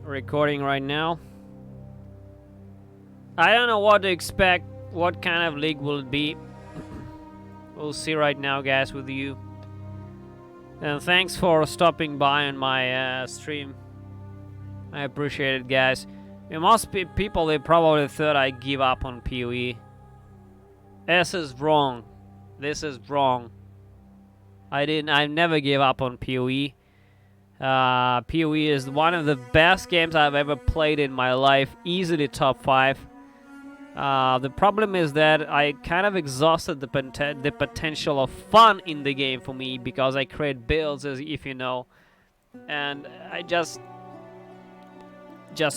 recording right now. I don't know what to expect, what kind of league will it be. We'll see right now, guys, with you. And thanks for stopping by on my stream. I appreciate it, guys. There must be people that probably thought I give up on PoE. This is wrong. This is wrong. I never gave up on PoE. PoE is one of the best games I've ever played in my life. Easily top 5. The problem is that I kind of exhausted the potential of fun in the game for me because I create builds, as if you know, and I just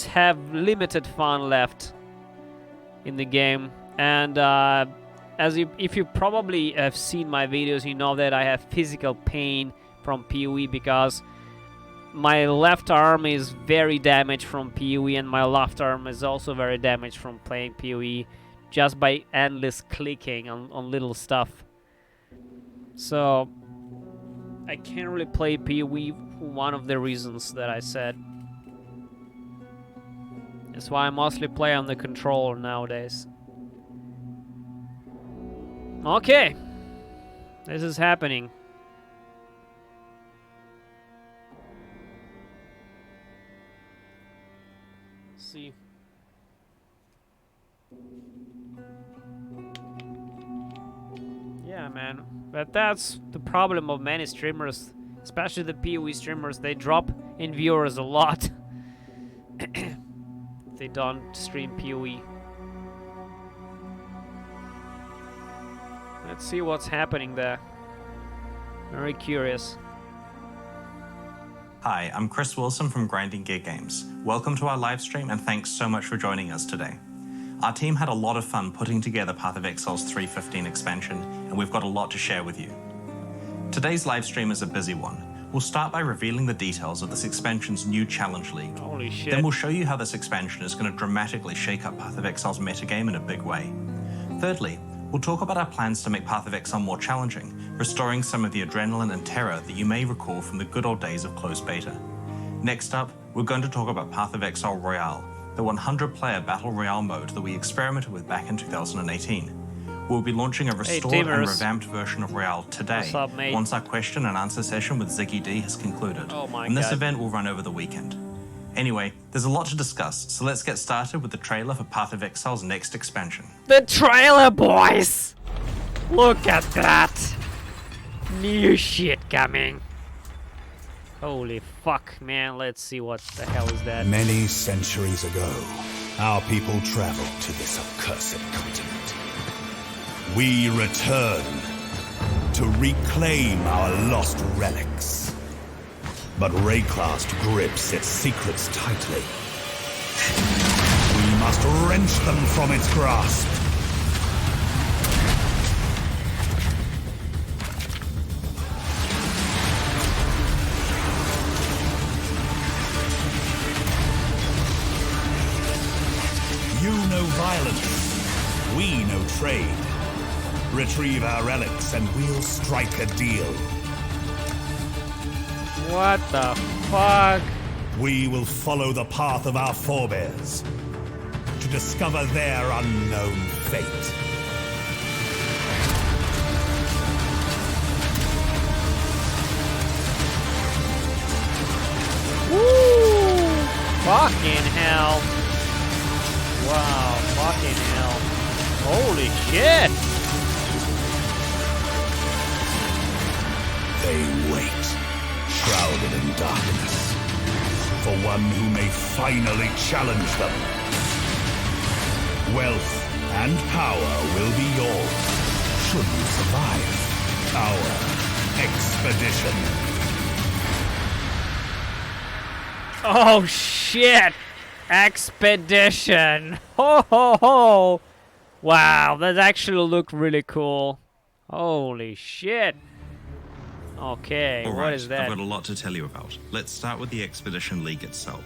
have limited fun left in the game. And if you probably have seen my videos, you know that I have physical pain from PoE because my left arm is very damaged from PoE, and my left arm is also very damaged from playing PoE just by endless clicking on little stuff. So I can't really play PoE for one of the reasons that I said. That's why I mostly play on the controller nowadays. Okay, this is happening. See. Yeah, man, but that's the problem of many streamers, especially the PoE streamers. They drop in viewers a lot. They don't stream PoE. Let's see what's happening there. Very curious. Hi, I'm Chris Wilson from Grinding Gear Games. Welcome to our live stream and thanks so much for joining us today. Our team had a lot of fun putting together Path of Exile's 3.15 expansion, and we've got a lot to share with you. Today's live stream is a busy one. We'll start by revealing the details of this expansion's new Challenge League. Holy shit. Then we'll show you how this expansion is going to dramatically shake up Path of Exile's metagame in a big way. Thirdly, we'll talk about our plans to make Path of Exile more challenging, restoring some of the adrenaline and terror that you may recall from the good old days of closed beta. Next up, we're going to talk about Path of Exile Royale, the 100-player Battle Royale mode that we experimented with back in 2018. We'll be launching a restored and revamped version of Royale today, once our question and answer session with Ziggy D has concluded. Oh my and this God. event will run over the weekend. Anyway, there's a lot to discuss, so let's get started with the trailer for Path of Exile's next expansion. The trailer, boys! Look at that! New shit coming. Holy fuck, man. Let's see what the hell is that. Many centuries ago, our people traveled to this accursed continent. We return to reclaim our lost relics. But Rayclast grips its secrets tightly. We must wrench them from its grasp. You know violence, we know trade. Retrieve our relics and we'll strike a deal. What the fuck? We will follow the path of our forebears to discover their unknown fate. Woo! Fucking hell. Wow, fucking hell. Holy shit! They wait, shrouded in darkness, for one who may finally challenge them. Wealth and power will be yours, should you survive our expedition. Oh shit! Expedition! Ho ho ho! Wow, that actually looked really cool. Holy shit! Okay, All what right, is that? I've got a lot to tell you about. Let's start with the Expedition League itself.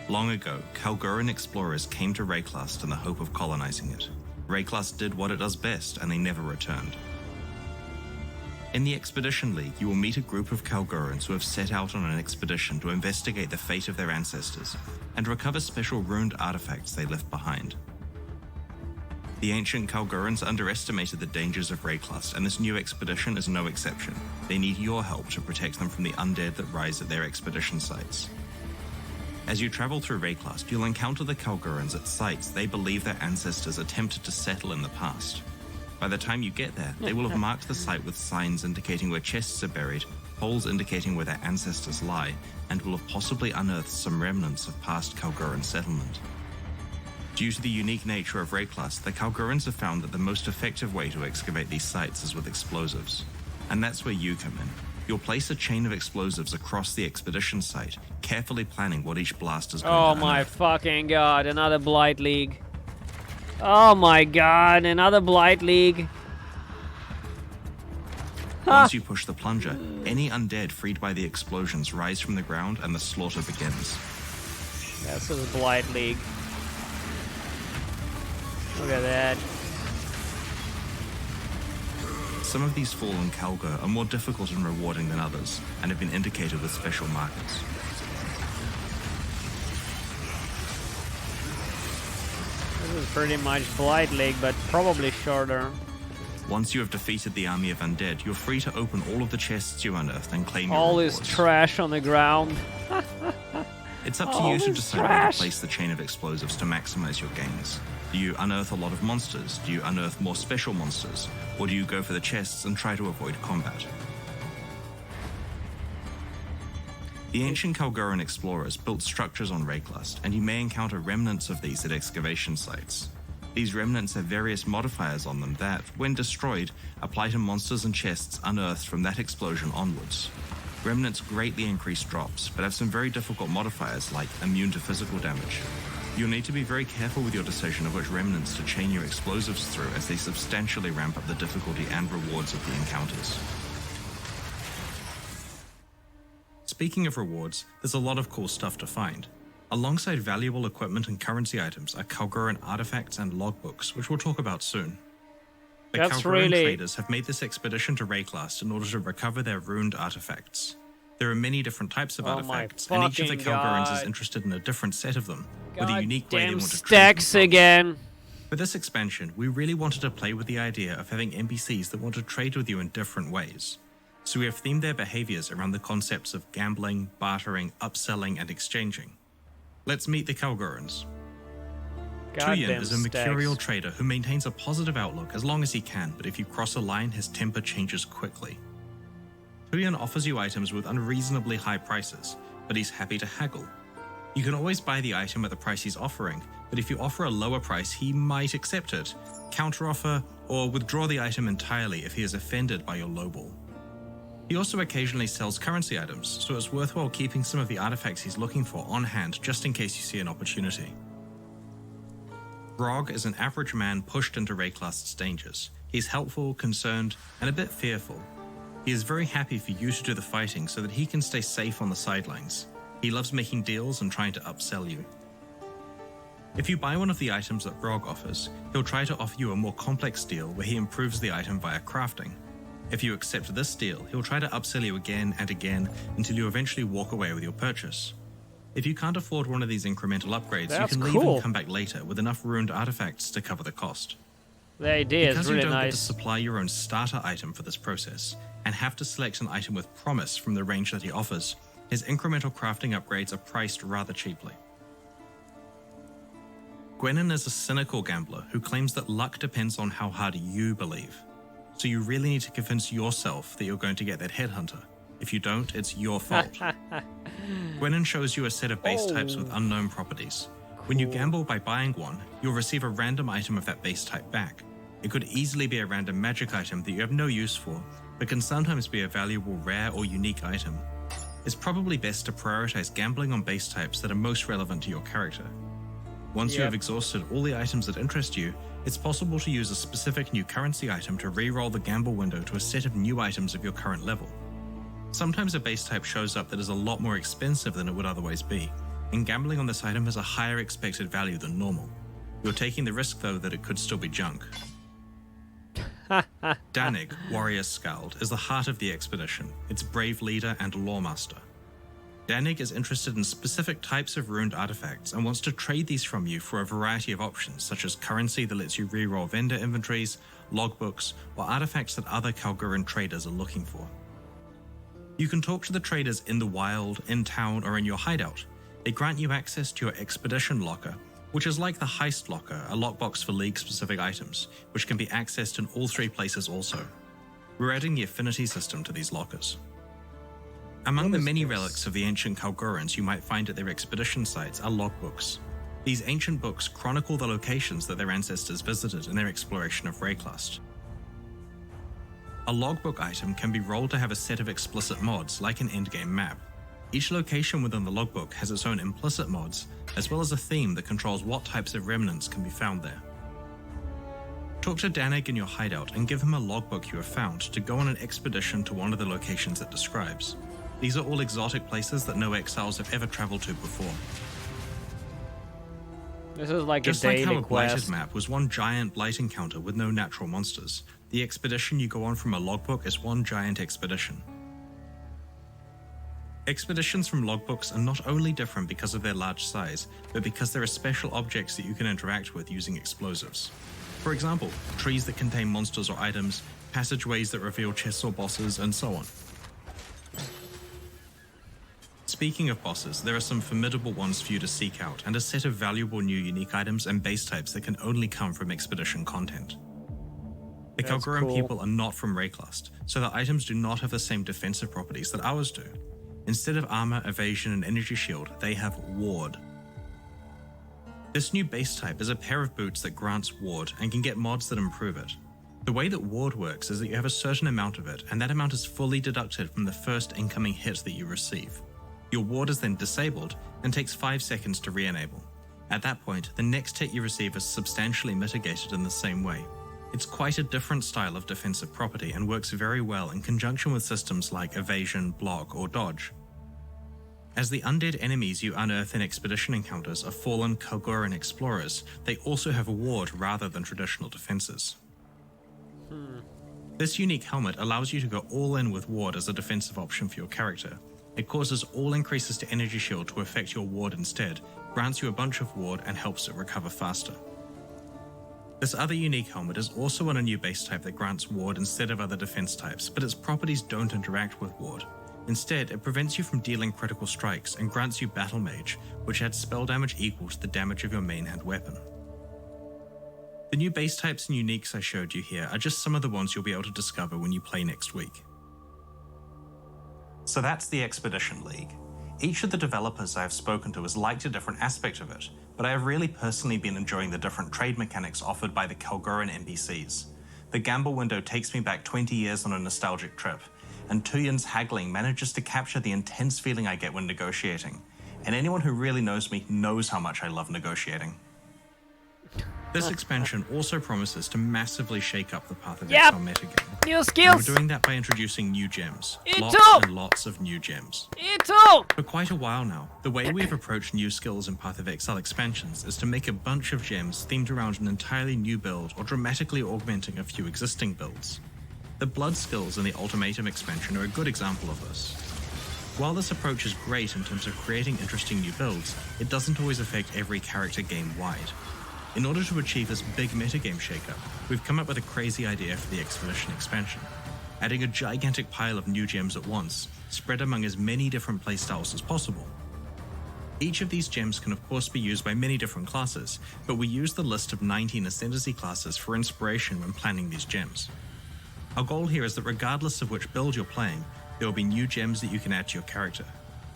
Long ago, Kalguran explorers came to Rayclast in the hope of colonizing it. Rayclast did what it does best, and they never returned. In the Expedition League, you will meet a group of Kalgurans who have set out on an expedition to investigate the fate of their ancestors and recover special ruined artifacts they left behind. The ancient Kalgurans underestimated the dangers of Rayclust, and this new expedition is no exception. They need your help to protect them from the undead that rise at their expedition sites. As you travel through Rayclust, you'll encounter the Kalgurans at sites they believe their ancestors attempted to settle in the past. By the time you get there, they will have marked the site with signs indicating where chests are buried, holes indicating where their ancestors lie, and will have possibly unearthed some remnants of past Kalguran settlement. Due to the unique nature of Rayclust, the Kalgurans have found that the most effective way to excavate these sites is with explosives. And that's where you come in. You'll place a chain of explosives across the expedition site, carefully planning what each blast is going to unearth. Oh my fucking god, another Blight League. Oh my god, another Blight League. Once you push the plunger, any undead freed by the explosions rise from the ground and the slaughter begins. This is Blight League. Look at that. Some of these fallen Kalgur are more difficult and rewarding than others, and have been indicated with special markers. This is pretty much Blight League, but probably shorter. Once you have defeated the army of undead, you're free to open all of the chests you unearthed and claim your All rewards. this trash on the ground. It's up to all you to this decide where trash. to place the chain of explosives to maximize your gains. Do you unearth a lot of monsters? Do you unearth more special monsters? Or do you go for the chests and try to avoid combat? The ancient Kalguran explorers built structures on Rayclust, and you may encounter remnants of these at excavation sites. These remnants have various modifiers on them that, when destroyed, apply to monsters and chests unearthed from that explosion onwards. Remnants greatly increase drops, but have some very difficult modifiers like immune to physical damage. You'll need to be very careful with your decision of which remnants to chain your explosives through, as they substantially ramp up the difficulty and rewards of the encounters. Speaking of rewards, there's a lot of cool stuff to find. Alongside valuable equipment and currency items are Kalguran artifacts and logbooks, which we'll talk about soon. The That's Kalguran really- traders have made this expedition to Rayclust in order to recover their ruined artifacts. There are many different types of Oh my artifacts, and each of the fucking Kalgurans is God. interested in a different set of them, with a unique way they Goddamn want to trade stacks them from. again. For this expansion, we really wanted to play with the idea of having NPCs that want to trade with you in different ways. So we have themed their behaviors around the concepts of gambling, bartering, upselling, and exchanging. Let's meet the Kalgurans. Tuyen Goddamn is a mercurial stacks. trader who maintains a positive outlook as long as he can, but if you cross a line, his temper changes quickly. Tuyen offers you items with unreasonably high prices, but he's happy to haggle. You can always buy the item at the price he's offering, but if you offer a lower price, he might accept it, counteroffer, or withdraw the item entirely if he is offended by your lowball. He also occasionally sells currency items, so it's worthwhile keeping some of the artifacts he's looking for on hand just in case you see an opportunity. Grog is an average man pushed into Rayclust's dangers. He's helpful, concerned, and a bit fearful. He is very happy for you to do the fighting so that he can stay safe on the sidelines. He loves making deals and trying to upsell you. If you buy one of the items that Grog offers, he'll try to offer you a more complex deal where he improves the item via crafting. If you accept this deal, he'll try to upsell you again and again until you eventually walk away with your purchase. If you can't afford one of these incremental upgrades, That's you can leave cool. and come back later with enough ruined artifacts to cover the cost. The idea Because is you really don't get to nice. supply your own starter item for this process, and have to select an item with promise from the range that he offers, his incremental crafting upgrades are priced rather cheaply. Gwenin is a cynical gambler who claims that luck depends on how hard you believe. So you really need to convince yourself that you're going to get that headhunter. If you don't, it's your fault. Gwenin shows you a set of base types with unknown properties. When you gamble by buying one, you'll receive a random item of that base type back. It could easily be a random magic item that you have no use for, but can sometimes be a valuable rare or unique item. It's probably best to prioritize gambling on base types that are most relevant to your character. Once you Yep. have exhausted all the items that interest you, it's possible to use a specific new currency item to re-roll the gamble window to a set of new items of your current level. Sometimes a base type shows up that is a lot more expensive than it would otherwise be, and gambling on this item has a higher expected value than normal. You're taking the risk though that it could still be junk. Danig, Warrior Skald, is the heart of the expedition, its brave leader and lawmaster. Danig is interested in specific types of ruined artifacts and wants to trade these from you for a variety of options, such as currency that lets you reroll vendor inventories, logbooks, or artifacts that other Kalguran traders are looking for. You can talk to the traders in the wild, in town, or in your hideout. They grant you access to your expedition locker, which is like the heist locker, a lockbox for League-specific items, which can be accessed in all 3 places also. We're adding the affinity system to these lockers. Among the many relics of the ancient Kalgurans you might find at their expedition sites are logbooks. These ancient books chronicle the locations that their ancestors visited in their exploration of Rayclust. A logbook item can be rolled to have a set of explicit mods, like an endgame map. Each location within the logbook has its own implicit mods, as well as a theme that controls what types of remnants can be found there. Talk to Danig in your hideout and give him a logbook you have found to go on an expedition to one of the locations it describes. These are all exotic places that no exiles have ever traveled to before. This is like Just a like daily how a blighted quest. map was one giant blight encounter with no natural monsters, the expedition you go on from a logbook is one giant expedition. Expeditions from logbooks are not only different because of their large size, but because there are special objects that you can interact with using explosives. For example, trees that contain monsters or items, passageways that reveal chests or bosses, and so on. Speaking of bosses, there are some formidable ones for you to seek out, and a set of valuable new unique items and base types that can only come from expedition content. The That's Kalguran cool. people are not from Rayclust, so the items do not have the same defensive properties that ours do. Instead of armor, evasion, and energy shield, they have ward. This new base type is a pair of boots that grants ward and can get mods that improve it. The way that ward works is that you have a certain amount of it, and that amount is fully deducted from the first incoming hit that you receive. Your ward is then disabled and takes 5 seconds to re-enable. At that point, the next hit you receive is substantially mitigated in the same way. It's quite a different style of defensive property and works very well in conjunction with systems like evasion, block, or dodge. As the undead enemies you unearth in expedition encounters are fallen Kalguran explorers, they also have a ward rather than traditional defenses. This unique helmet allows you to go all in with ward as a defensive option for your character. It causes all increases to energy shield to affect your ward instead, grants you a bunch of ward, and helps it recover faster. This other unique helmet is also on a new base type that grants ward instead of other defense types, but its properties don't interact with ward. Instead, it prevents you from dealing critical strikes and grants you Battle Mage, which adds spell damage equal to the damage of your main hand weapon. The new base types and uniques I showed you here are just some of the ones you'll be able to discover when you play next week. So that's the Expedition League. Each of the developers I have spoken to has liked a different aspect of it, but I have really personally been enjoying the different trade mechanics offered by the Kalguran NPCs. The gamble window takes me back 20 years on a nostalgic trip, and Tuyin's haggling manages to capture the intense feeling I get when negotiating. And anyone who really knows me knows how much I love negotiating. This expansion also promises to massively shake up the Path of Yep. Exile metagame. New And skills! we're doing that by introducing new gems. Lots Ito! and lots of new gems. Ito! For quite a while now, the way we've approached new skills in Path of Exile expansions is to make a bunch of gems themed around an entirely new build or dramatically augmenting a few existing builds. The blood skills in the Ultimatum expansion are a good example of this. While this approach is great in terms of creating interesting new builds, it doesn't always affect every character game-wide. In order to achieve this big metagame shakeup, we've come up with a crazy idea for the Expedition expansion, adding a gigantic pile of new gems at once, spread among as many different playstyles as possible. Each of these gems can of course be used by many different classes, but we use the list of 19 Ascendancy classes for inspiration when planning these gems. Our goal here is that regardless of which build you're playing, there will be new gems that you can add to your character.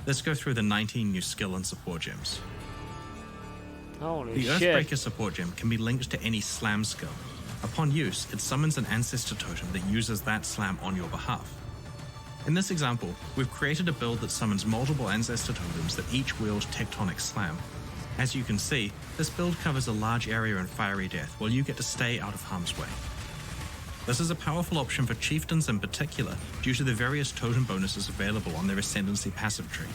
Let's go through the 19 new skill and support gems. Holy The shit. Earthbreaker support gem can be linked to any slam skill. Upon use, it summons an ancestor totem that uses that slam on your behalf. In this example, we've created a build that summons multiple ancestor totems that each wield Tectonic Slam. As you can see, this build covers a large area in fiery death while you get to stay out of harm's way. This is a powerful option for chieftains in particular due to the various totem bonuses available on their Ascendancy passive tree.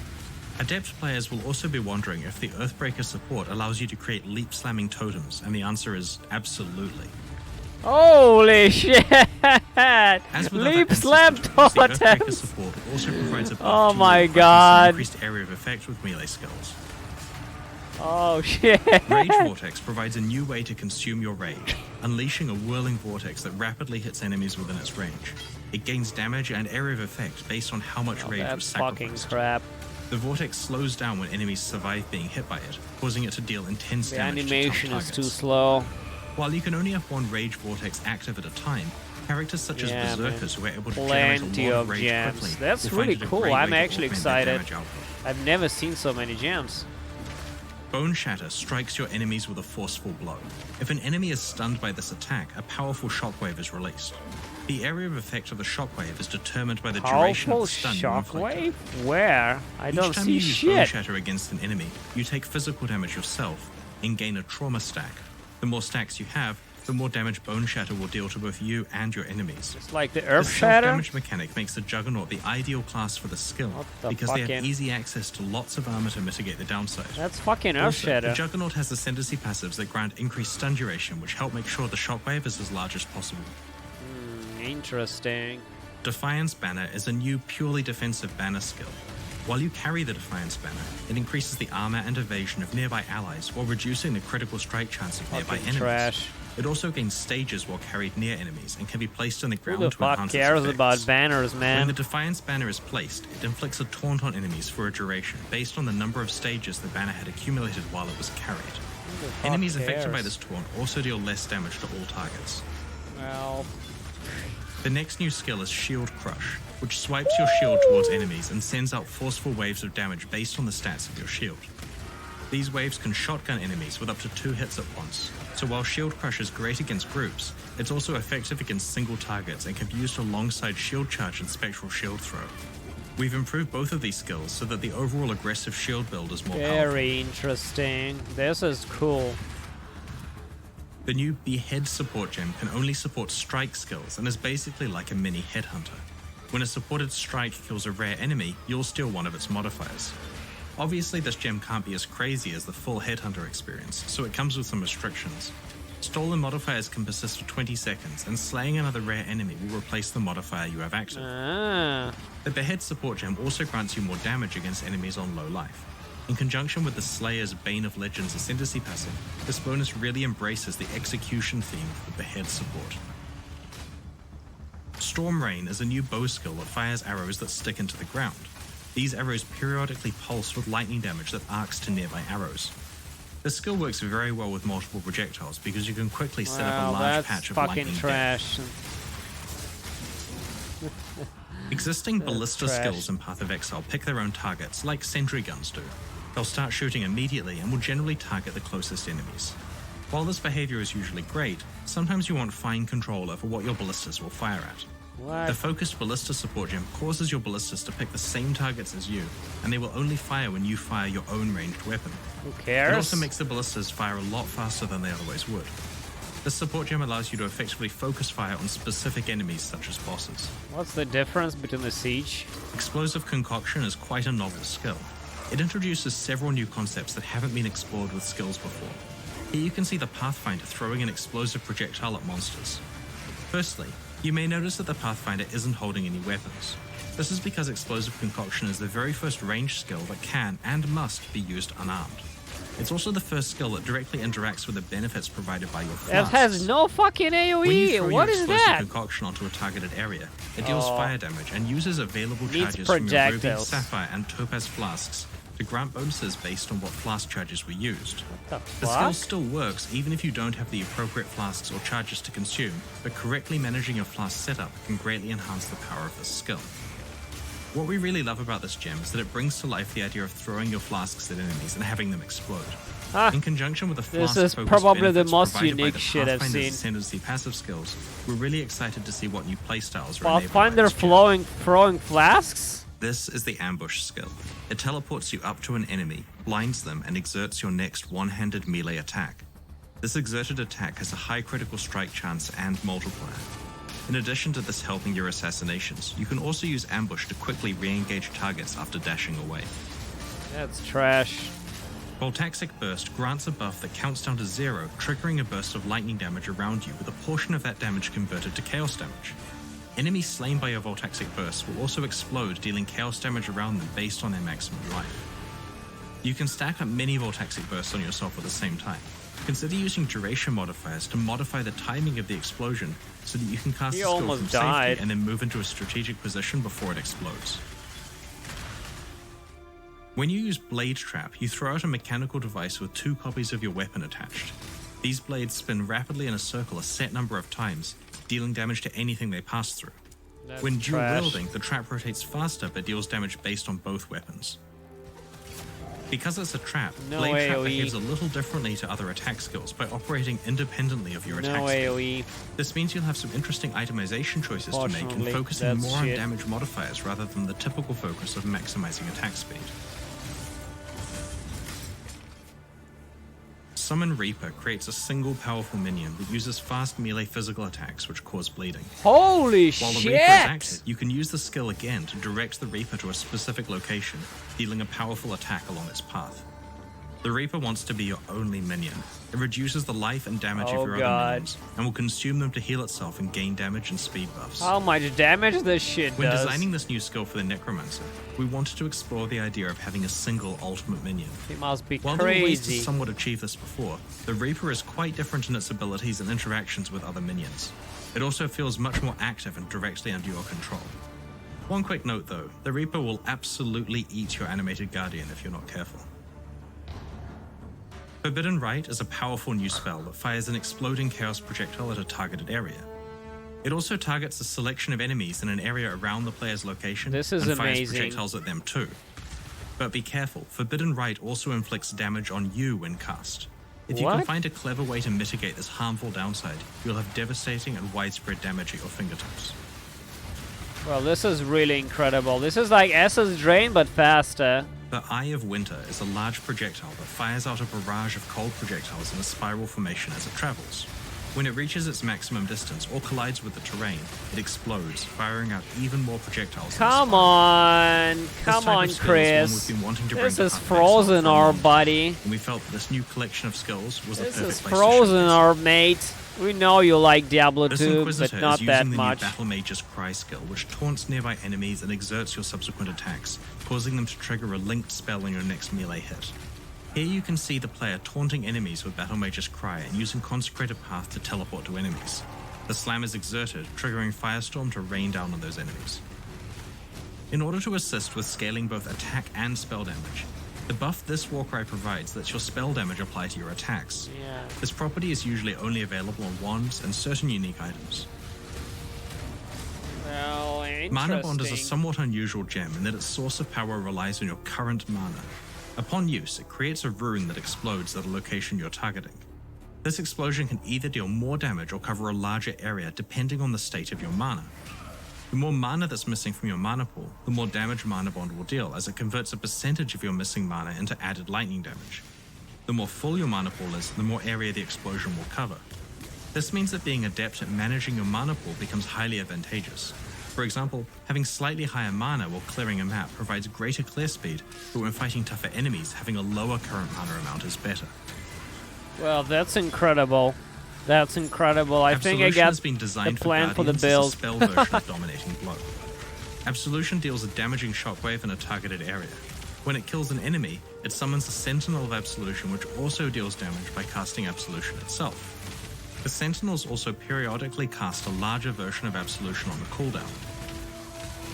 Adept players will also be wondering if the Earthbreaker support allows you to create leap slamming totems, and the answer is absolutely. Holy shit! As with Leap other slap instance items, the Earthbreaker totems! support also provides a buff Oh to my your weapons God. and increased area of effect with melee skills. Oh shit! Rage Vortex provides a new way to consume your rage, unleashing a whirling vortex that rapidly hits enemies within its range. It gains damage and area of effect based on how much rage was That's fucking sacrificed. crap. The vortex slows down when enemies survive being hit by it, causing it to deal intense The damage animation to is tough too targets. slow. While you can only have one rage vortex active at a time, characters such as Yeah, Berserkers who are able to Plenty generate a lot of of rage gems. quickly That's will find really it a cool. great I'm way to actually augment their excited. damage output. I've never seen so many gems. Bone Shatter strikes your enemies with a forceful blow. If an enemy is stunned by this attack, a powerful shockwave is released. The area of effect of the shockwave is determined by the duration of Powerful the stun you inflicted. shockwave? Where? I Each don't time see you use Bone shit. Shatter against an enemy, you take physical damage yourself and gain a trauma stack. The more stacks you have, the more damage Bone Shatter will deal to both you and your enemies. It's like the The Earth Shatter? self-damage mechanic makes the Juggernaut the ideal class for the skill What the because they have fucking- easy access to lots of armor to mitigate the downside. That's fucking Earth Also, Shatter. the Juggernaut has ascendancy passives that grant increased stun duration, which help make sure the shockwave is as large as possible. Interesting. Defiance Banner is a new purely defensive banner skill. While you carry the Defiance Banner, it increases the armor and evasion of nearby allies while reducing the critical strike chance of nearby Fucking enemies. trash. It also gains stages while carried near enemies and can be placed on the Who ground the to fuck enhance its cares effects. about banners, When man? the Defiance Banner is placed, it inflicts a taunt on enemies for a duration based on the number of stages the banner had accumulated while it was carried. Who the fuck Enemies affected by cares? this taunt also deal less damage to all targets. Well, The next new skill is Shield Crush, which swipes your shield towards enemies and sends out forceful waves of damage based on the stats of your shield. These waves can shotgun enemies with up to 2 hits at once, so while Shield Crush is great against groups, it's also effective against single targets and can be used alongside Shield Charge and Spectral Shield Throw. We've improved both of these skills so that the overall aggressive shield build is more powerful. very interesting. This is cool. The new Behead support gem can only support strike skills and is basically like a mini headhunter. When a supported strike kills a rare enemy, you'll steal one of its modifiers. Obviously, this gem can't be as crazy as the full headhunter experience, so it comes with some restrictions. Stolen modifiers can persist for 20 seconds, and slaying another rare enemy will replace the modifier you have active. Ah, The Behead support gem also grants you more damage against enemies on low life. In conjunction with the Slayer's Bane of Legends Ascendancy passive, this bonus really embraces the execution theme of the Behead support. Storm Rain is a new bow skill that fires arrows that stick into the ground. These arrows periodically pulse with lightning damage that arcs to nearby arrows. This skill works very well with multiple projectiles because you can quickly set up a well, large that's patch of fucking lightning trash. Existing That's ballista trash. skills in Path of Exile pick their own targets, like sentry guns do. They'll start shooting immediately and will generally target the closest enemies. While this behavior is usually great, sometimes you want fine control over what your ballistas will fire at. What? The focused ballista support gem causes your ballistas to pick the same targets as you, and they will only fire when you fire your own ranged weapon. Who It cares? also makes the ballistas fire a lot faster than they otherwise would. This support gem allows you to effectively focus fire on specific enemies such as bosses. What's the difference between the siege? Explosive Concoction is quite a novel skill. It introduces several new concepts that haven't been explored with skills before. Here you can see the Pathfinder throwing an explosive projectile at monsters. Firstly, you may notice that the Pathfinder isn't holding any weapons. This is because Explosive Concoction is the very first ranged skill that can and must be used unarmed. It's also the first skill that directly interacts with the benefits provided by your It flasks. has no fucking When you AoE. throw What your is explosive that? concoction onto a targeted area, it deals Oh. fire damage and uses available Needs charges from your ruby, projectiles. sapphire, and topaz flasks to grant bonuses based on what flask charges were used. The The skill fuck? still works even if you don't have the appropriate flasks or charges to consume, but correctly managing your flask setup can greatly enhance the power of this skill. What we really love about this gem is that it brings to life the idea of throwing your flasks at enemies and having them explode. Ah, In conjunction with the this is flask-focused probably the benefits most provided by unique the shit I've Pathfinder's seen. Ascendancy passive skills, we're really excited to see what new playstyles are enabled by Pathfinder this gem. throwing flasks? This is the Ambush skill. It teleports you up to an enemy, blinds them, and exerts your next one-handed melee attack. This exerted attack has a high critical strike chance and multiplier. In addition to this helping your assassinations, you can also use Ambush to quickly re-engage targets after dashing away. That's trash. Voltaxic Burst grants a buff that counts down to 0, triggering a burst of lightning damage around you with a portion of that damage converted to chaos damage. Enemies slain by your Voltaxic Burst will also explode, dealing chaos damage around them based on their maximum life. You can stack up many Voltaxic Bursts on yourself at the same time. Consider using duration modifiers to modify the timing of the explosion so that you can cast the skill from safety and then move into a strategic position before it explodes. When you use Blade Trap, you throw out a mechanical device with 2 copies of your weapon attached. These blades spin rapidly in a circle a set number of times, dealing damage to anything they pass through. When dual wielding, the trap rotates faster but deals damage based on both weapons. Because it's a trap, Blade Trap behaves a little differently to other attack skills by operating independently of your attack speed. This means you'll have some interesting itemization choices to make and focusing more on damage modifiers rather than the typical focus of maximizing attack speed. Summon Reaper creates a single powerful minion that uses fast melee physical attacks which cause bleeding. Holy shit! While the Reaper is active, you can use the skill again to direct the Reaper to a specific location, dealing a powerful attack along its path. The Reaper wants to be your only minion. It reduces the life and damage of your other minions, and will consume them to heal itself and gain damage and speed buffs. How much damage this shit does. When designing this new skill for the Necromancer, we wanted to explore the idea of having a single ultimate minion. It must be While crazy. there were ways to somewhat achieve this before, the Reaper is quite different in its abilities and interactions with other minions. It also feels much more active and directly under your control. One quick note though, the Reaper will absolutely eat your animated Guardian if you're not careful. Forbidden Rite is a powerful new spell that fires an exploding chaos projectile at a targeted area. It also targets a selection of enemies in an area around the player's location and fires projectiles at them too. But be careful, Forbidden Rite also inflicts damage on you when cast. If you can find a clever way to mitigate this harmful downside, you'll have devastating and widespread damage at your fingertips. Well, this is really incredible. This is like Essence Drain, but faster. The Eye of Winter is a large projectile that fires out a barrage of cold projectiles in a spiral formation as it travels. When it reaches its maximum distance or collides with the terrain, it explodes, firing out even more projectiles. Come on, Chris. This is Frozen Orb, buddy. And we felt that this new collection of skills was the perfect place to showcase. This is Frozen Orb, mate. We know you like Diablo 2, but not that much. This Battle Mage's Cry skill, which taunts nearby enemies and exerts your subsequent attacks, causing them to trigger a linked spell on your next melee hit. Here you can see the player taunting enemies with Battle Mage's Cry and using Consecrated Path to teleport to enemies. The slam is exerted, triggering Firestorm to rain down on those enemies. In order to assist with scaling both attack and spell damage, the buff this Warcry provides lets your spell damage apply to your attacks. This property is usually only available on wands and certain unique items. Well, interesting. Mana Bond is a somewhat unusual gem in that its source of power relies on your current mana. Upon use, it creates a rune that explodes at a location you're targeting. This explosion can either deal more damage or cover a larger area depending on the state of your mana. The more mana that's missing from your mana pool, the more damage Mana Bond will deal, as it converts a percentage of your missing mana into added lightning damage. The more full your mana pool is, the more area the explosion will cover. This means that being adept at managing your mana pool becomes highly advantageous. For example, having slightly higher mana while clearing a map provides greater clear speed, but when fighting tougher enemies, having a lower current mana amount is better. Well, that's incredible. That's incredible. I think I got the plan for the build. As a spell version of Dominating Blow. Absolution deals a damaging shockwave in a targeted area. When it kills an enemy, it summons a Sentinel of Absolution, which also deals damage by casting Absolution itself. The Sentinels also periodically cast a larger version of Absolution on the cooldown.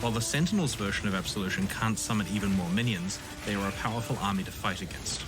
While the Sentinels version of Absolution can't summon even more minions, they are a powerful army to fight against.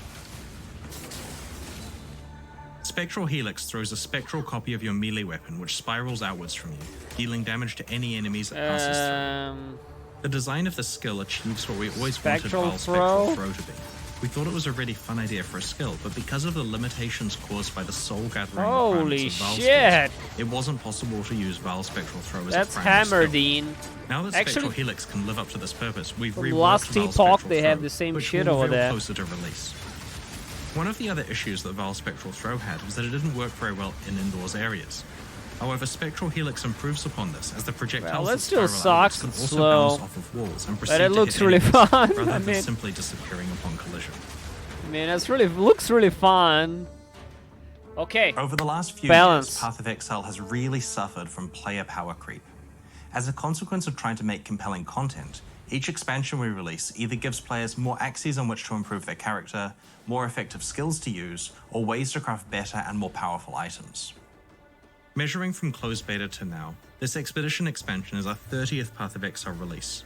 Spectral Helix throws a spectral copy of your melee weapon which spirals outwards from you, dealing damage to any enemies it passes through. The design of this skill achieves what we always wanted Spectral Throw to be. We thought it was a really fun idea for a skill, but because of the limitations caused by the soul gathering requirements of Vaal skills, it wasn't possible to use Vaal Spectral Throw as a primary skill. Now that Spectral Helix can live up to this purpose, we've reworked Vaal Spectral Throw, they have the same shit over there. Closer to release. One of the other issues that Vaal Spectral Throw had was that it didn't work very well in indoors areas. However, Spectral Helix improves upon this, as the projectiles that spiral outwards can also bounce off of walls and proceed to hit enemies, rather than simply disappearing upon collision. I mean, it's really looks really fun. Okay. Over the last few Balance. years, Path of Exile has really suffered from player power creep. As a consequence of trying to make compelling content, each expansion we release either gives players more axes on which to improve their character, more effective skills to use, or ways to craft better and more powerful items. Measuring from closed beta to now, this Expedition expansion is our 30th Path of Exile release.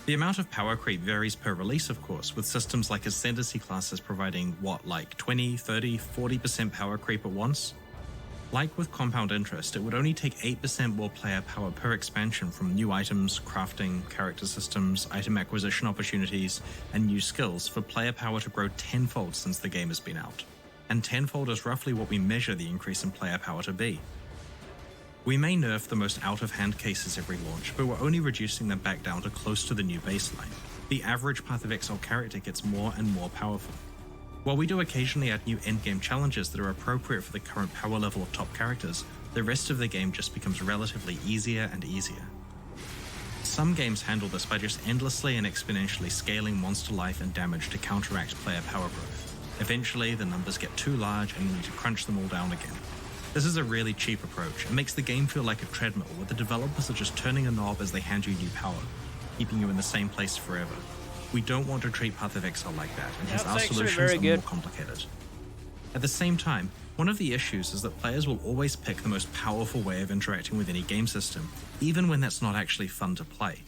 The amount of power creep varies per release, of course, with systems like Ascendancy classes providing, like 20, 30, 40% power creep at once? Like with Compound Interest, it would only take 8% more player power per expansion from new items, crafting, character systems, item acquisition opportunities, and new skills for player power to grow tenfold since the game has been out. And tenfold is roughly what we measure the increase in player power to be. We may nerf the most out-of-hand cases every launch, but we're only reducing them back down to close to the new baseline. The average Path of Exile character gets more and more powerful. While we do occasionally add new endgame challenges that are appropriate for the current power level of top characters, the rest of the game just becomes relatively easier and easier. Some games handle this by just endlessly and exponentially scaling monster life and damage to counteract player power growth. Eventually, the numbers get too large and you need to crunch them all down again. This is a really cheap approach and makes the game feel like a treadmill where the developers are just turning a knob as they hand you new power, keeping you in the same place forever. We don't want to treat Path of Exile like that, and hence our solutions are more complicated. At the same time, one of the issues is that players will always pick the most powerful way of interacting with any game system, even when that's not actually fun to play.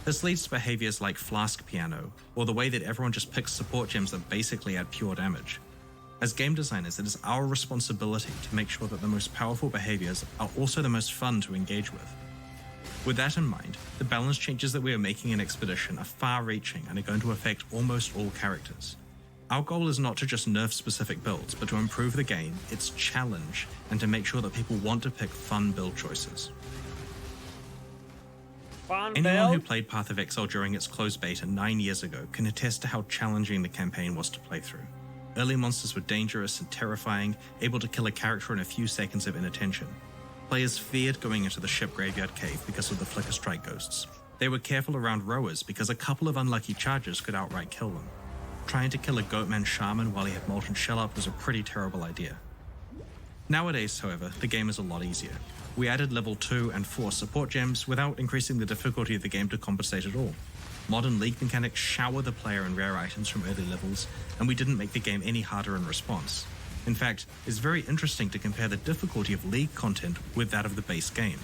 This leads to behaviors like Flask Piano, or the way that everyone just picks support gems that basically add pure damage. As game designers, it is our responsibility to make sure that the most powerful behaviors are also the most fun to engage with. With that in mind, the balance changes that we are making in Expedition are far-reaching and are going to affect almost all characters. Our goal is not to just nerf specific builds, but to improve the game, its challenge, and to make sure that people want to pick fun build choices. Anyone who played Path of Exile during its closed beta 9 years ago can attest to how challenging the campaign was to play through. Early monsters were dangerous and terrifying, able to kill a character in a few seconds of inattention. Players feared going into the ship graveyard cave because of the flicker strike ghosts. They were careful around rowers because a couple of unlucky charges could outright kill them. Trying to kill a Goatman Shaman while he had Molten Shell up was a pretty terrible idea. Nowadays, however, the game is a lot easier. We added level 2 and 4 support gems without increasing the difficulty of the game to compensate at all. Modern League mechanics shower the player in rare items from early levels, and we didn't make the game any harder in response. In fact, it's very interesting to compare the difficulty of League content with that of the base game.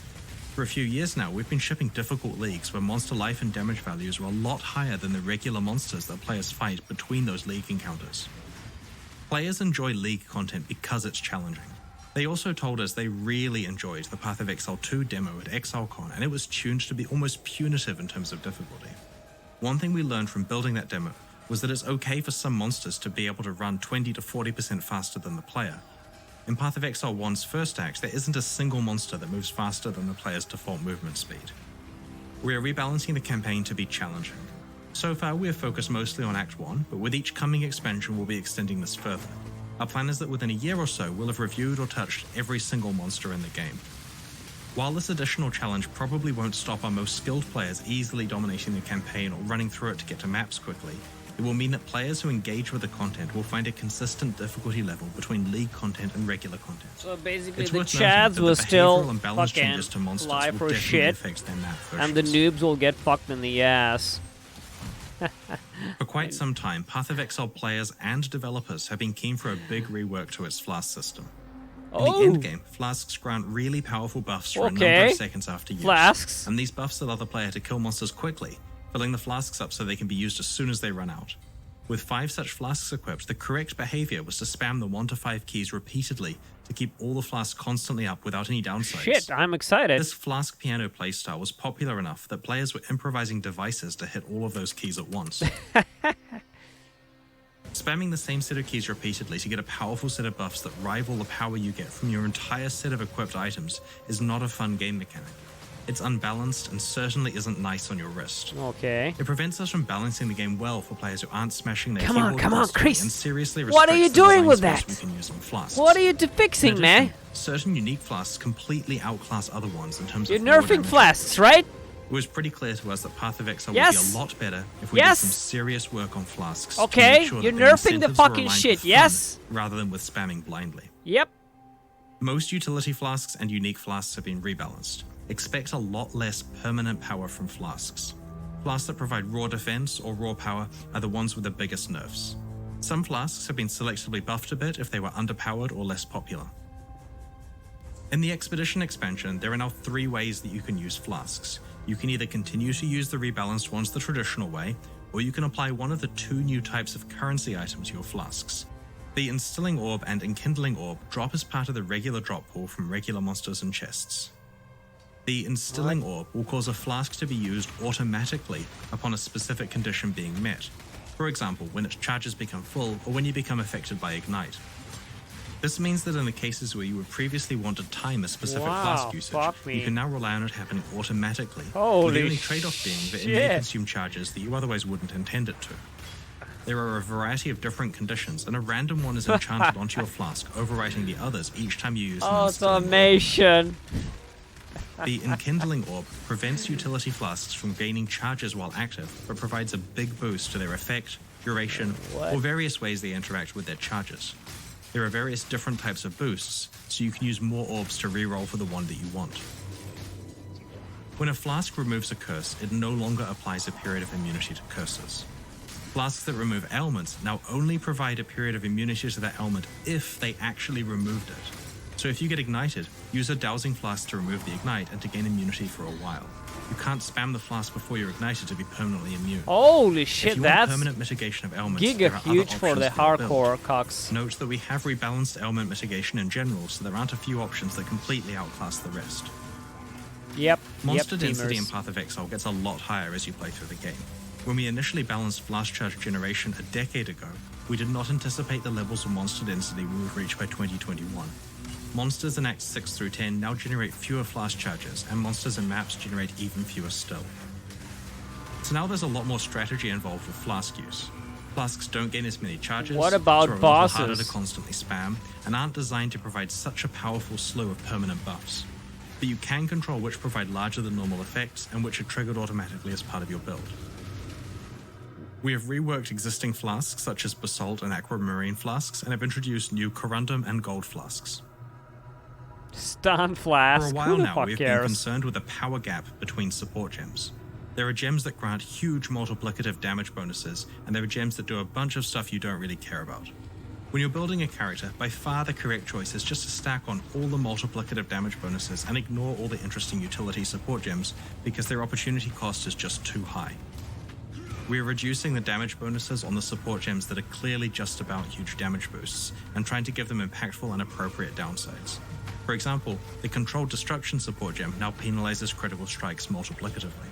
For a few years now, we've been shipping difficult leagues where monster life and damage values are a lot higher than the regular monsters that players fight between those League encounters. Players enjoy League content because it's challenging. They also told us they really enjoyed the Path of Exile 2 demo at ExileCon, and it was tuned to be almost punitive in terms of difficulty. One thing we learned from building that demo was that it's okay for some monsters to be able to run 20 to 40% faster than the player. In Path of Exile 1's first act, there isn't a single monster that moves faster than the player's default movement speed. We are rebalancing the campaign to be challenging. So far, we have focused mostly on Act 1, but with each coming expansion, we'll be extending this further. Our plan is that within a year or so, we'll have reviewed or touched every single monster in the game. While this additional challenge probably won't stop our most skilled players easily dominating the campaign or running through it to get to maps quickly, it will mean that players who engage with the content will find a consistent difficulty level between League content and regular content. So basically it's the worth chads noting will that the still behavioral and balance fucking changes to monsters lie will for definitely shit, affect their map and the versions. noobs will get fucked in the ass. For quite some time, Path of Exile players and developers have been keen for a big rework to its Flask system. In the endgame, Flasks grant really powerful buffs for a number of seconds after use. Flasks. And these buffs allow the player to kill monsters quickly, filling the flasks up so they can be used as soon as they run out. With 5 such flasks equipped, the correct behavior was to spam the 1 to 5 keys repeatedly to keep all the flasks constantly up without any downsides. Shit, I'm excited. This Flask Piano playstyle was popular enough that players were improvising devices to hit all of those keys at once. Spamming the same set of keys repeatedly to get a powerful set of buffs that rival the power you get from your entire set of equipped items is not a fun game mechanic. It's unbalanced and certainly isn't nice on your wrist. Okay. It prevents us from balancing the game well for players who aren't smashing their Come on, Chris. and seriously What are you restricts the doing design with space that? we can use on flasks. What are you fixing, In man? addition, certain unique flasks completely outclass other ones in terms You're of raw nerfing damage. flasks, right? was pretty clear to us that Path of Exile Yes! would be a lot better if we did some serious work on flasks. Okay, to make sure you're that their nerfing the incentives were fucking aligned shit, with fun yes? rather than with spamming blindly. Yep. Most utility flasks and unique flasks have been rebalanced. Expect a lot less permanent power from flasks. Flasks that provide raw defense or raw power are the ones with the biggest nerfs. Some flasks have been selectively buffed a bit if they were underpowered or less popular. In the Expedition expansion, there are now 3 ways that you can use flasks. You can either continue to use the rebalanced ones the traditional way, or you can apply one of the 2 new types of currency items to your flasks. The Instilling Orb and Enkindling Orb drop as part of the regular drop pool from regular monsters and chests. The Instilling Orb will cause a flask to be used automatically upon a specific condition being met. For example, when its charges become full or when you become affected by Ignite. This means that in the cases where you would previously want to time a specific flask usage, you can now rely on it happening automatically, with the only trade-off being that it may consume charges that you otherwise wouldn't intend it to. There are a variety of different conditions, and a random one is enchanted onto your flask, overwriting the others each time you use an automation. The Enkindling Orb prevents utility flasks from gaining charges while active, but provides a big boost to their effect, duration, or various ways they interact with their charges. There are various different types of boosts, so you can use more orbs to reroll for the one that you want. When a flask removes a curse, it no longer applies a period of immunity to curses. Flasks that remove ailments now only provide a period of immunity to that ailment if they actually removed it. So if you get ignited, use a dowsing flask to remove the ignite and to gain immunity for a while. You can't spam the flask before you're ignited to be permanently immune. Holy shit, if you want that's permanent mitigation of ailments, giga there are huge other for the options that are hardcore built. cocks. Note that we have rebalanced ailment mitigation in general, so there aren't a few options that completely outclass the rest. Yep. Monster density in teamers. Path of Exile gets a lot higher as you play through the game. When we initially balanced flask charge generation a decade ago, we did not anticipate the levels of monster density we would reach by 2021. Monsters in Acts 6 through 10 now generate fewer flask charges, and monsters in maps generate even fewer still. So now there's a lot more strategy involved with flask use. Flasks don't gain as many charges, What about so are a little harder bosses? to constantly spam, and aren't designed to provide such a powerful slew of permanent buffs. But you can control which provide larger than normal effects, and which are triggered automatically as part of your build. We have reworked existing flasks such as Basalt and Aquamarine flasks, and have introduced new Corundum and Gold flasks. Stun flask. For a while Who the now, fuck we've been cares? concerned with a power gap between support gems. There are gems that grant huge multiplicative damage bonuses, and there are gems that do a bunch of stuff you don't really care about. When you're building a character, by far the correct choice is just to stack on all the multiplicative damage bonuses and ignore all the interesting utility support gems because their opportunity cost is just too high. We are reducing the damage bonuses on the support gems that are clearly just about huge damage boosts, and trying to give them impactful and appropriate downsides. For example, the Controlled Destruction support gem now penalizes critical strikes multiplicatively.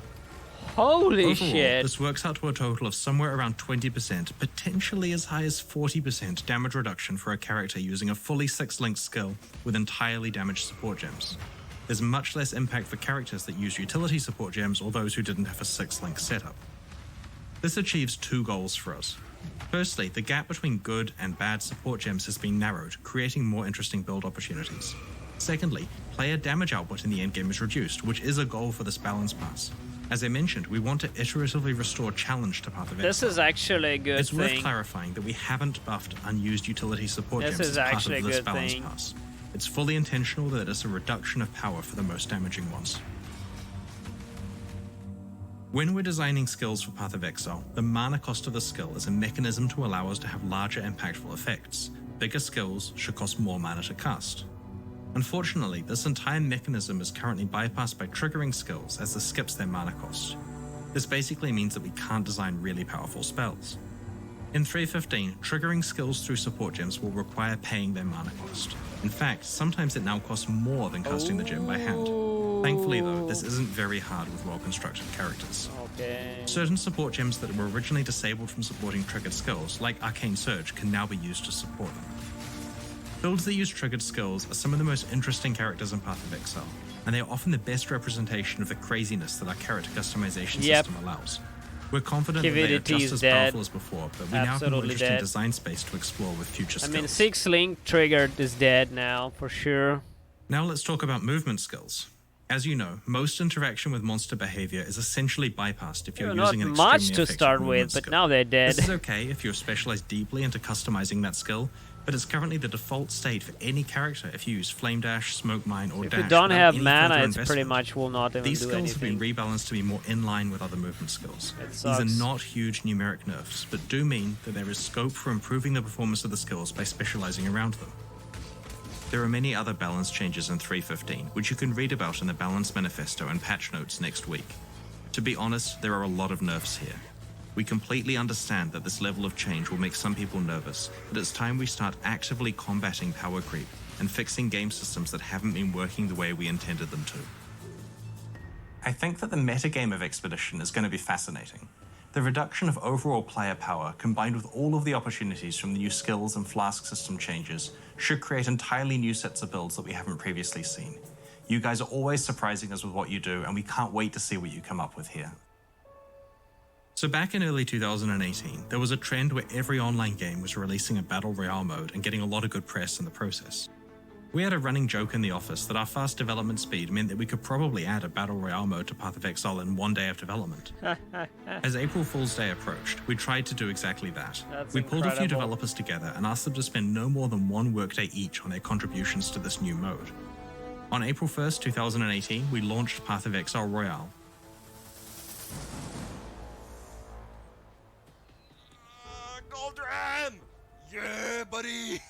Holy Overall, shit. this works out to a total of somewhere around 20%, potentially as high as 40% damage reduction for a character using a fully 6-link skill with entirely damaged support gems. There's much less impact for characters that use utility support gems or those who didn't have a 6-link setup. This achieves 2 goals for us. Firstly, the gap between good and bad support gems has been narrowed, creating more interesting build opportunities. Secondly, player damage output in the endgame is reduced, which is a goal for this balance pass. As I mentioned, we want to iteratively restore challenge to Path of Exile. This is actually a good It's worth thing. clarifying that we haven't buffed unused utility support This gems is as part actually of a this good balance thing. pass. It's fully intentional that it's a reduction of power for the most damaging ones. When we're designing skills for Path of Exile, the mana cost of the skill is a mechanism to allow us to have larger impactful effects. Bigger skills should cost more mana to cast. Unfortunately, this entire mechanism is currently bypassed by triggering skills as this skips their mana cost. This basically means that we can't design really powerful spells. In 3.15, triggering skills through support gems will require paying their mana cost. In fact, sometimes it now costs more than casting the gem by hand. Thankfully though, this isn't very hard with well-constructed characters. Okay. Certain support gems that were originally disabled from supporting triggered skills, like Arcane Surge, can now be used to support them. Builds that use triggered skills are some of the most interesting characters in Path of Exile, and they are often the best representation of the craziness that our character customization system allows. We're confident that they are Kividity just is as dead. powerful as before, but we now have more Absolutely interesting dead. design space to explore with future I skills. mean, 6 link triggered is dead now, for sure. Now let's talk about movement skills. As you know, most interaction with monster behavior is essentially bypassed if you're Not using an much extremely to effective start movement with, but skill. now they're dead. This is okay if you're specialized deeply into customizing that skill, but it's currently the default state for any character if you use Flame Dash, Smoke Mine, or If Dash. you don't without have any mana, further it's pretty investment. much will not even These do skills have anything. been rebalanced to be more in line with other movement skills. It These are sucks. not huge numeric nerfs, but do mean that there is scope for improving the performance of the skills by specializing around them. There are many other balance changes in 3.15, which you can read about in the Balance Manifesto and patch notes next week. To be honest, there are a lot of nerfs here. We completely understand that this level of change will make some people nervous, but it's time we start actively combating power creep and fixing game systems that haven't been working the way we intended them to. I think that the metagame of Expedition is going to be fascinating. The reduction of overall player power, combined with all of the opportunities from the new skills and Flask system changes, should create entirely new sets of builds that we haven't previously seen. You guys are always surprising us with what you do, and we can't wait to see what you come up with here. So back in early 2018, there was a trend where every online game was releasing a Battle Royale mode and getting a lot of good press in the process. We had a running joke in the office that our fast development speed meant that we could probably add a Battle Royale mode to Path of Exile in 1 day of development. As April Fool's Day approached, we tried to do exactly that. That's We pulled a few incredible. developers together and asked them to spend no more than 1 workday each on their contributions to this new mode. On April 1st, 2018, we launched Path of Exile Royale. Goldran! Yeah, buddy!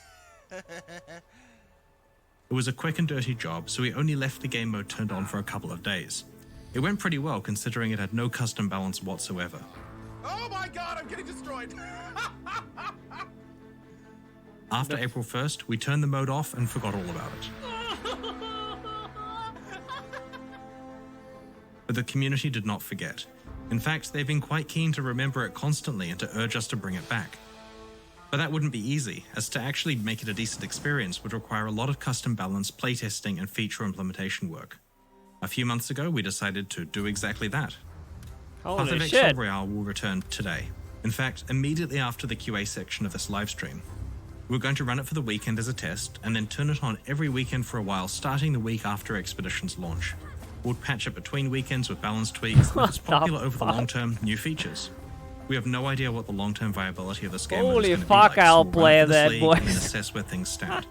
It was a quick and dirty job, so we only left the game mode turned on for a couple of days. It went pretty well considering it had no custom balance whatsoever. Oh my god, I'm getting destroyed! After April 1st, we turned the mode off and forgot all about it. But the community did not forget. In fact, they've been quite keen to remember it constantly and to urge us to bring it back. But that wouldn't be easy, as to actually make it a decent experience would require a lot of custom balance, playtesting, and feature implementation work. A few months ago, we decided to do exactly that. Path Holy of shit. Exile Royale will return today. In fact, immediately after the QA section of this livestream. We're going to run it for the weekend as a test, and then turn it on every weekend for a while, starting the week after Expedition's launch. We'll patch it between weekends with balance tweaks, and if it's popular over the long term, new features. We have no idea what the long-term viability of this game Holy is going to be fuck, like, so I'll we'll play run it for this that, league boys. and then assess where things stand.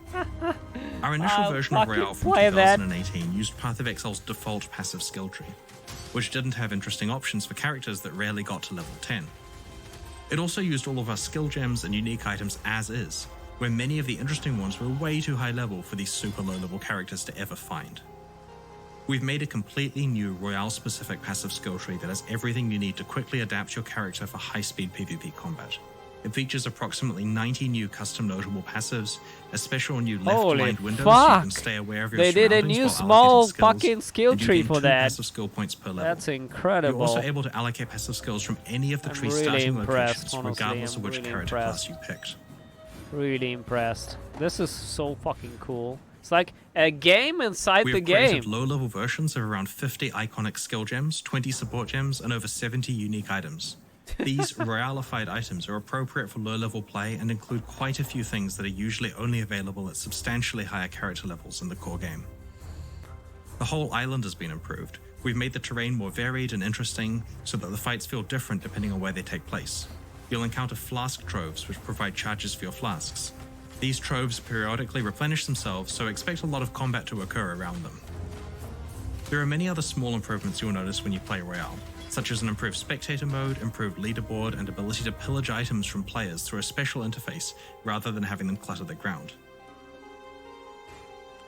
Our initial I'll version of fucking Royale from play that. 2018 used Path of Exile's default passive skill tree, which didn't have interesting options for characters that rarely got to level 10. It also used all of our skill gems and unique items as is, where many of the interesting ones were way too high level for these super low level characters to ever find. We've made a completely new Royale-specific passive skill tree that has everything you need to quickly adapt your character for high-speed PvP combat. It features approximately 90 new custom notable passives, a special new left-aligned window so you can fuck. stay aware of your They did a surroundings new while small allocating skills, fucking skill and you tree gain for 2 that. passive skill points per level. That's You're incredible. also able to allocate passive skills from any of the I'm tree's really starting impressed, locations, honestly, regardless I'm of which really character impressed. class you picked. Really impressed. This is so fucking cool. It's like a game inside We the have created game. low-level versions of around 50 iconic skill gems, 20 support gems, and over 70 unique items. These Royalified items are appropriate for low-level play and include quite a few things that are usually only available at substantially higher character levels in the core game. The whole island has been improved. We've made the terrain more varied and interesting so that the fights feel different depending on where they take place. You'll encounter flask troves, which provide charges for your flasks. These troves periodically replenish themselves, so expect a lot of combat to occur around them. There are many other small improvements you'll notice when you play Royale, such as an improved spectator mode, improved leaderboard, and ability to pillage items from players through a special interface rather than having them clutter the ground.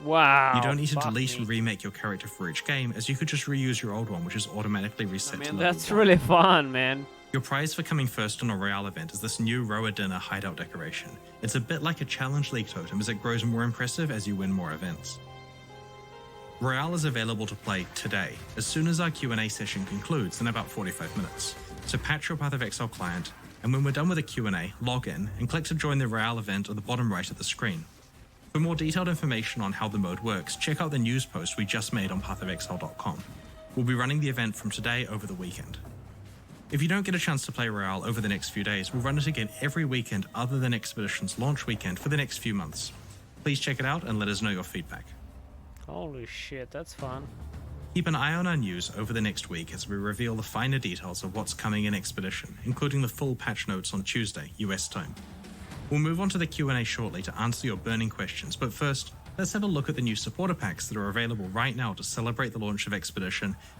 Wow. You don't need to fuck delete me. and remake your character for each game, as you could just reuse your old one, which is automatically reset to Man, level that's 1. really fun, man. Your prize for coming first on a Royale event is this new Roa Dinner hideout decoration. It's a bit like a Challenge League totem as it grows more impressive as you win more events. Royale is available to play today, as soon as our Q&A session concludes in about 45 minutes. So patch your Path of Exile client, and when we're done with the Q&A, log in and click to join the Royale event on the bottom right of the screen. For more detailed information on how the mode works, check out the news post we just made on pathofexile.com. We'll be running the event from today over the weekend. If you don't get a chance to play Royale over the next few days, we'll run it again every weekend other than Expedition's launch weekend for the next few months. Please check it out and let us know your feedback. Holy shit, that's fun. Keep an eye on our news over the next week as we reveal the finer details of what's coming in Expedition, including the full patch notes on Tuesday, US time. We'll move on to the Q&A shortly to answer your burning questions, but first, let's have a look at the new supporter packs that are available right now to celebrate the launch of Expedition